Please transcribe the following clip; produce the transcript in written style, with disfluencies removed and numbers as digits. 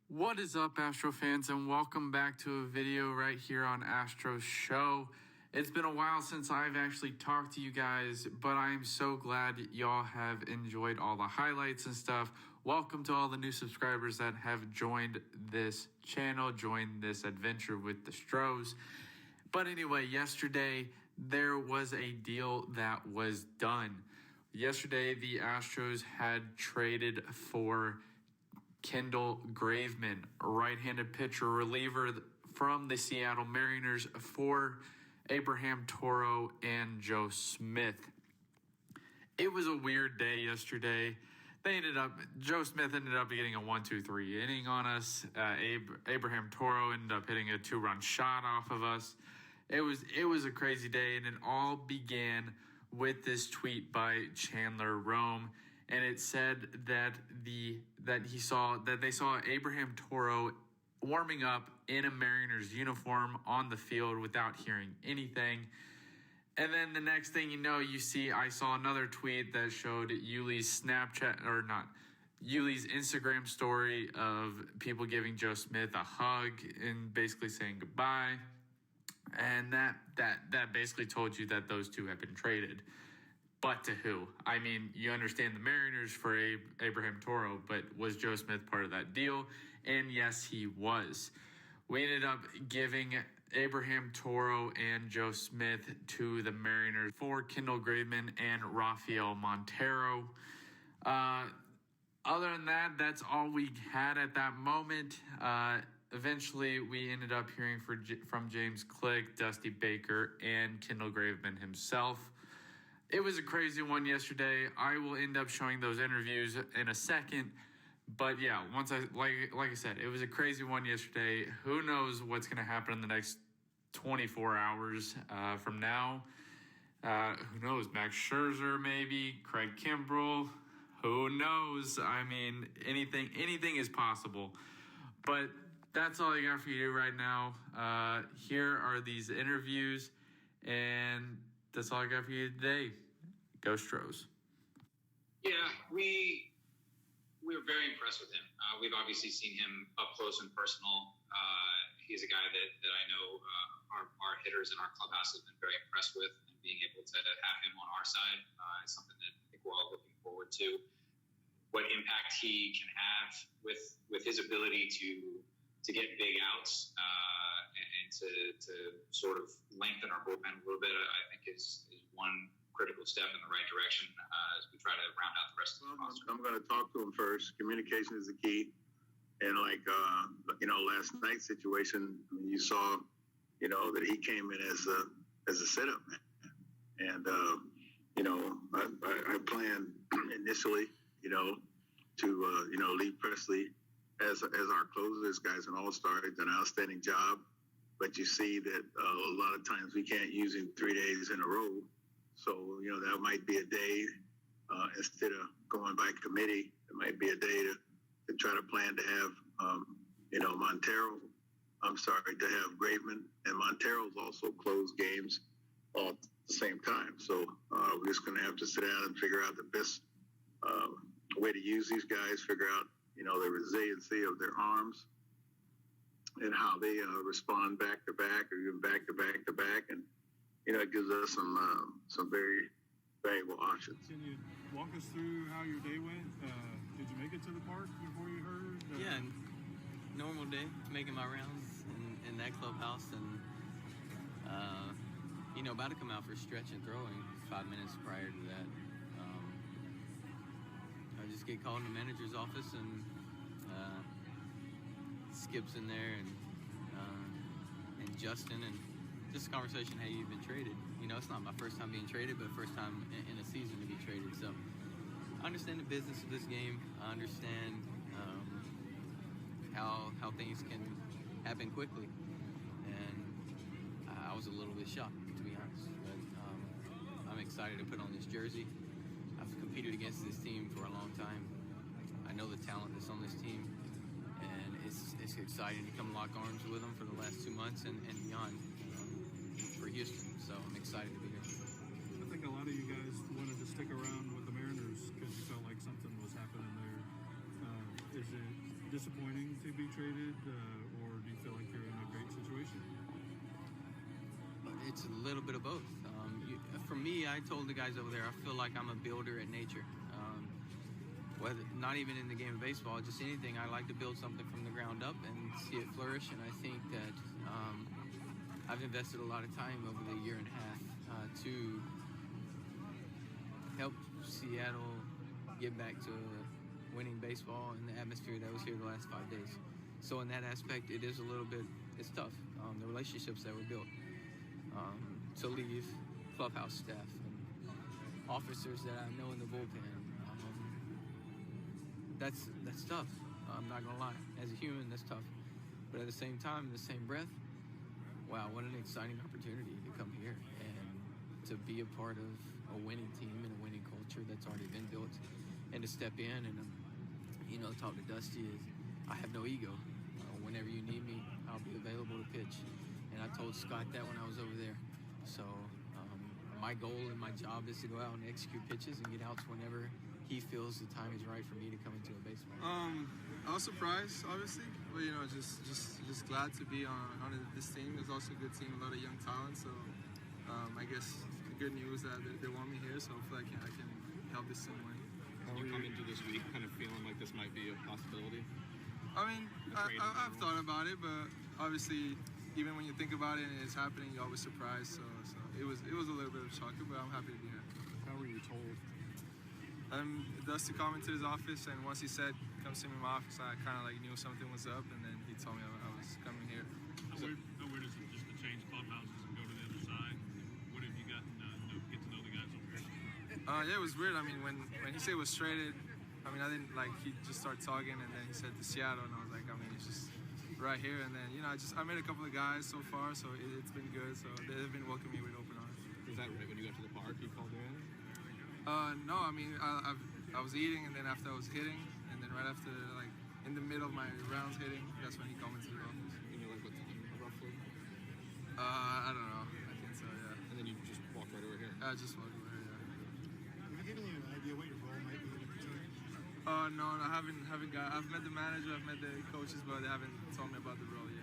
What is up, Astro fans, and welcome back to a video right here on AstrosShow. It's been a while since I've actually talked to you guys, but I'm so glad y'all have enjoyed all the highlights and stuff. Welcome to all the new subscribers that have joined this channel, joined this adventure with the Astros. But anyway, yesterday there was a deal that was done. Yesterday, the Astros had traded for Kendall Graveman, a right-handed pitcher reliever from the Seattle Mariners, for Abraham Toro and Joe Smith. It was a weird day yesterday. Joe Smith ended up getting a 1-2-3 inning on us. Abraham Toro ended up hitting a 2-run shot off of us. It was a crazy day, and it all began with this tweet by Chandler Rome. And it said that they saw Abraham Toro warming up in a Mariners uniform on the field without hearing anything. And then the next thing you know, I saw another tweet that showed Yuli's Instagram story of people giving Joe Smith a hug and basically saying goodbye. And that basically told you that those two have been traded. But to who? I mean, you understand the Mariners for Abraham Toro, but was Joe Smith part of that deal? And yes, he was. We ended up giving Abraham Toro and Joe Smith to the Mariners for Kendall Graveman and Rafael Montero. Other than that, that's all we had at that moment. Eventually, we ended up hearing from James Click, Dusty Baker, and Kendall Graveman himself. It was a crazy one yesterday. I will end up showing those interviews in a second. But yeah, like I said, it was a crazy one yesterday. Who knows what's going to happen in the next 24 hours from now? Who knows? Max Scherzer, maybe Craig Kimbrell. Who knows? I mean, anything is possible. But that's all I got for you right now. Here are these interviews, and that's all I got for you today. Go Astros. Yeah, we were very impressed with him. We've obviously seen him up close and personal. He's a guy that I know our hitters in our clubhouse have been very impressed with, and being able to have him on our side is something that I think we're all looking forward to. What impact he can have with his ability to get big outs and to sort of lengthen our bullpen a little bit, I think is one critical step in the right direction as we try to round out the rest of the roster. I'm going to talk to him first. Communication is the key. And last night's situation, I mean, you saw, that he came in as a setup man. And, I planned initially, to leave Presley as our closer. This guy's an all-star. He's done an outstanding job. But you see that a lot of times we can't use him 3 days in a row. So, that might be a day instead of going by committee. It might be a day to try to plan to have, to have Graveman and Montero's also close games all at the same time. So we're just going to have to sit down and figure out the best way to use these guys, figure out, the resiliency of their arms and how they respond back to back or even back to back to back. And, it gives us some very valuable options. Can you walk us through how your day went? Did you make it to the park before you heard? Yeah, normal day, making my rounds in that clubhouse, and about to come out for stretch and throwing 5 minutes prior to that. I just get called in the manager's office, and Skip's in there, and Justin, and just a conversation, hey, you've been traded. It's not my first time being traded, but first time in a season to be traded. So I understand the business of this game. I understand how things can happen quickly. And I was a little bit shocked, to be honest. But I'm excited to put on this jersey. I've competed against this team for a long time. I know the talent that's on this team. And it's exciting to come lock arms with them for the last 2 months and beyond. For Houston, so I'm excited to be here. I think a lot of you guys wanted to stick around with the Mariners because you felt like something was happening there. Is it disappointing to be traded, or do you feel like you're in a great situation? It's a little bit of both. For me, I told the guys over there, I feel like I'm a builder at nature. Whether not even in the game of baseball, just anything, I like to build something from the ground up and see it flourish. And I think that I've invested a lot of time over the year and a half to help Seattle get back to winning baseball and the atmosphere that was here the last 5 days. So in that aspect, it is a little bit, it's tough. The relationships that were built to leave, clubhouse staff and officers that I know in the bullpen. That's tough. I'm not gonna lie. As a human, that's tough. But at the same time, in the same breath, wow, what an exciting opportunity to come here and to be a part of a winning team and a winning culture that's already been built, and to step in and talk to Dusty is, I have no ego. Whenever you need me, I'll be available to pitch. And I told Scott that when I was over there. So my goal and my job is to go out and execute pitches and get outs whenever he feels the time is right for me to come into a baseball. I was surprised, obviously, but just glad to be on this team. There's also a good team, a lot of young talent. So I guess the good news that they want me here. So hopefully I can help this team win. Did you come into this week kind of feeling like this might be a possibility? I mean, I've thought about it, but obviously, even when you think about it and it's happening, you're always surprised. So it was a little bit of a shock, but I'm happy to be here. How were you told? Dusty called me to his office, and once he said, "Come see me in my office," I kind of knew something was up, and then he told me I was coming here. How weird is it just to change clubhouses and go to the other side? What have you gotten to get to know the guys over here? Yeah, it was weird. I mean, when he said it was traded, I didn't he just started talking, and then he said to Seattle, and I was like, it's just right here. And then I met a couple of guys so far, so it's been good. So they've been welcoming me with open arms. Was that right when you got to the park? You called in? No, I was eating, and then after I was hitting, and then right after, in the middle of my rounds hitting, that's when he called me to the office. You know, what time, roughly? I don't know. I think so, yeah. And then you just walked right over here? I just walked over here, yeah. Have you given you an idea what your role might be in the team? No, I haven't got. I've met the manager, I've met the coaches, but they haven't told me about the role yet.